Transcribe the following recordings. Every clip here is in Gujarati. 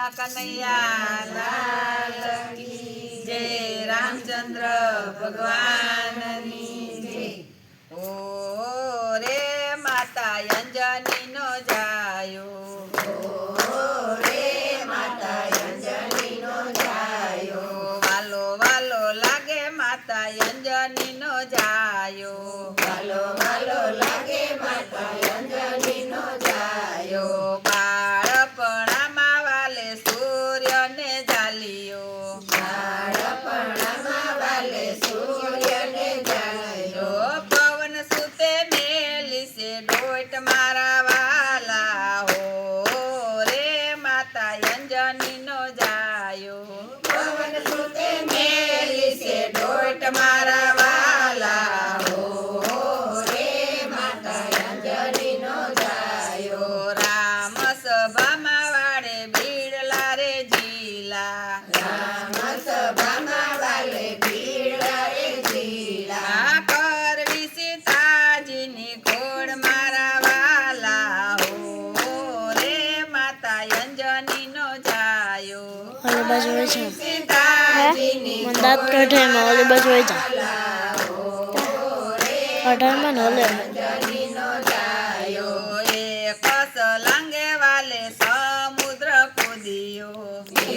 કનૈયા લાલ કી જય રામચંદ્ર ભગવાનની જય ઓ રે માતા અંજની નો જાયો રે માતા અંજની નો જાયો વાલો વાલો લાગે માતા અંજની નો જાયો વાલો વાલો લાગે માતા અંજની નો જાયો બાળપણામાં વાલે સૂર્યને જાલિયો બાળપણામાં વાલે સૂર્યને જાલિયો પવન સુતે મેલી છે ડોટ મારા વાલા હો રે માતા અંજની નો જાયો પવન સુતે મેલી છે ડોટ મારા વાલા હો રે માતા અંજની નો જાયો રામ સભામાં વાળે ભીડલા રે જીલા રામ સભામાં વાળે ભીડલા રે જીલા કરવી સીતાજીની ખોડ મારા વાલા હો રે માતા અંજની નો જાયો ઓલી બાજુ હોય છે સીતાજીની મને દાંત કાઢે એમાં ઓલી બાજુ હોય છે અઢારમાં ને ઓલે અંજની નો જાયો એક સલાંગે વાલે સમુદ્ર કૂદિયો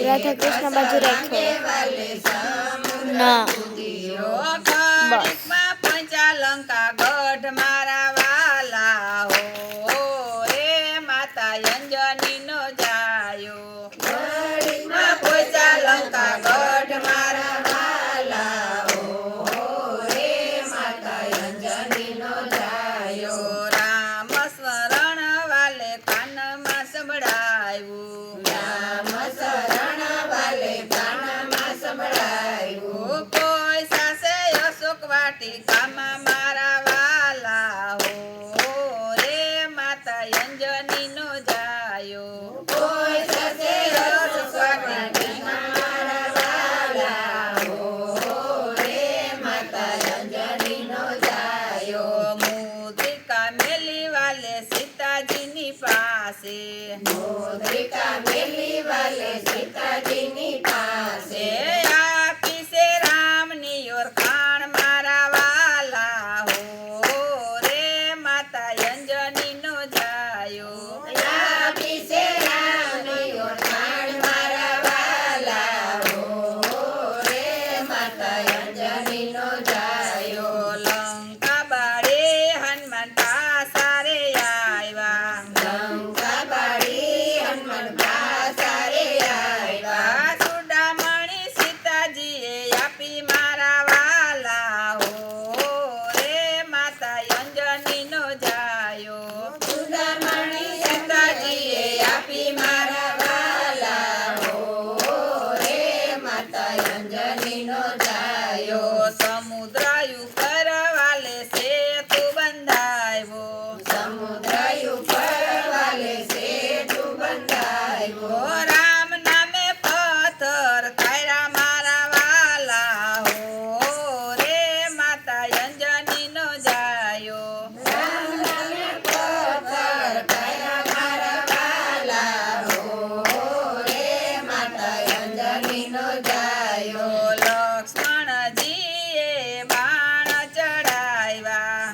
રાધા કૃષ્ણ બાજુ રાખ્યો વાલે ના ઘડીકમાં પંચા લંકા ગઢ મારા વાલા હો રે માતા અંજની નો જાયો ઘડીકમાં પંચા લંકા ગઢ મારા વાલા હો રે માતા અંજની નો જાયો રામ સ્મરણ વાલે કાનમાં સંભળાયું રામ શરણ વાલે કાનમાં સંભળાયું કોઈ સાસે અશોક વાટિકામાં મારા વાલા હો રે માતા અંજની નો જાયો કોઈ સાસે અશોક વાટિકામાં મારા વાલા હો રે માતા અંજની નો જાયો મુદ્રિકા મેલી વાલે સીતાજીની પાસે મુદ્રિકા મેલી વાલે સીતાજીની પાસે આપી છે રામની ઓળખાણ મારા વાલા હો રે માતા અંજની નો જાયો આપી છે રામની ઓળખાણ મારા વાલા હો રે માતા અંજની નો જાયો લંકા બાળે હનુમાન પાસારે આવ્યા લંકા બાળે હનુમાન પાસારે આવ્યા સુડામણી સીતાજીએ આપી મારા વાલા હો રે માતા અંજની નો જાયો સુડામણી સીતાજીએ આપી મારા વાલા હો રે માતા અંજની નો જાયો સમુદ્ર ઉપર વાલે સેતુ બંધાયો સમુદ્ર ઉપર વાલે સેતુ બંધાયો રામ નામે પથ્થર તાર્યા મારા વાલા હો રે માતા અંજની નો જાયો રામ નામે પથ્થર તાર્યા મારા વાલા હો રે માતા અંજની નો જાયો લક્ષ્મણજીએ બાણ ચડાવ્યા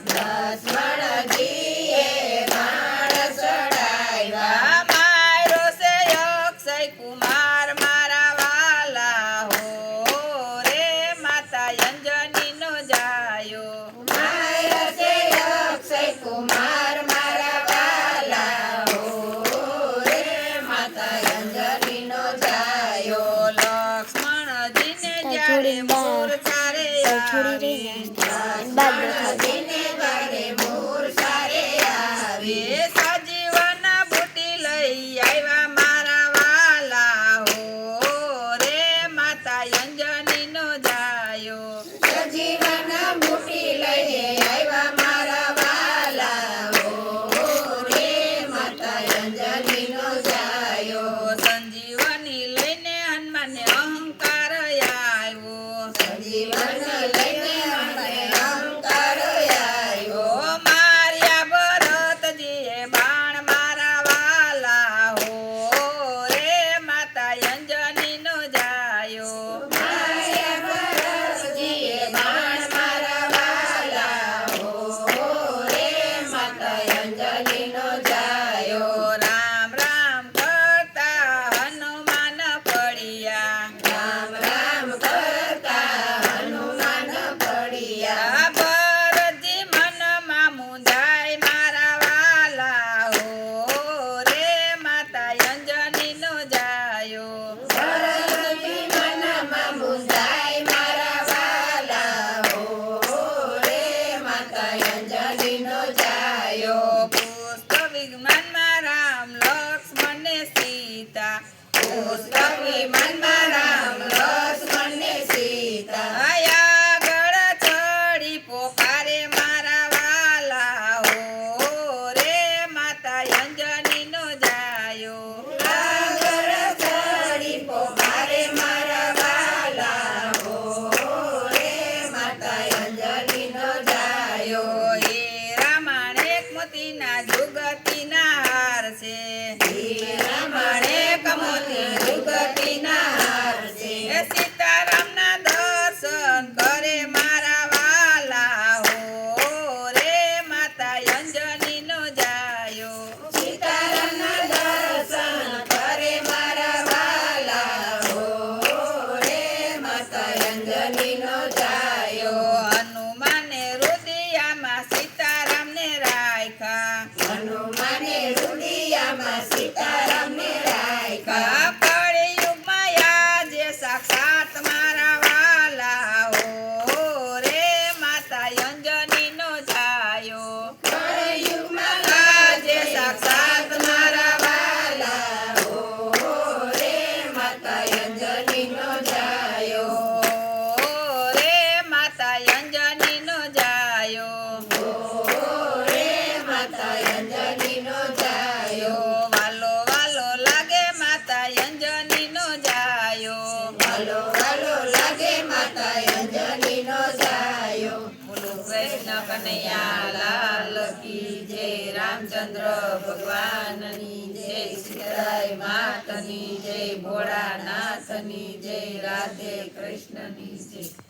લક્ષ્મણજીએ બાણ ચડાવ્યા મારો છે અક્ષય કુમાર મારા વાલા હો રે માતા અંજની નો જાયો મારો છે અક્ષય કુમાર મારા વાલા હો રે માતા અંજની નો જાયો લક્ષ્મણજીને જ્યારે મૂર્છારે થોડી રહી ને બાદ દેખાડે જ્યારે મૂર્છારે આવે સજીવન બુટી લઈ આવ્યા મારા વાલા હો રે માતા અંજની નો જાયો સજીવન બુટી લઈ આવ્યા મારા વાલા હો રે માતા અંજની નો જાયો સંજીવની લઈને હનુમાનને અહંકાર આવ્યો સંજીવન લઈને હનુમાનને અહંકાર આવ્યો પુષ્પક વિમાનમાં રામ લક્ષ્મણ ને સીતા આગળ ચડી પોકારે મારા વાલા હો રે માતા અંજની નો જાયો આગળ ચડી પોકારે મારા વાલા હો રે માતા અંજની નો જાયો એ રામાયણ એક મોતીના જુગતીના હાર છે એ રામાયણ એક મોતી જુગતીના હાર છે એ સીતારામના દર્શન કરે મારા વાલા હો રે માતા અંજની નો જાયો સીતારામના દર્શન કરે મારા વાલા હો રે માતા અંજની નો જાયો હનુમાને રુદિયામાં સીતારામને રાખ્યા હનુમાને રુદિયામાં સીતારામને રાખ્યા કળિયુગમાં આજે સાક્ષાત મારા વાલા હો રે માતા અંજની નો જાયો કળિયુગમાં આજે સાક્ષાત મારા વાલા હો રે માતા અંજની નો જાયો રે માતા અંજની નો જાયો રે માતા અંજની નો જાયો વાલો વાલો લાગે માતા અંજની નો જાયો વાલો વાલો લાગે માતા અંજની નો જાયો બોલો કૃષ્ણ કનૈયા લાલ કી જય રામચંદ્ર ભગવાનની જય સીતારામ માતની જય ભોળાનાથની જય રાધે કૃષ્ણની જય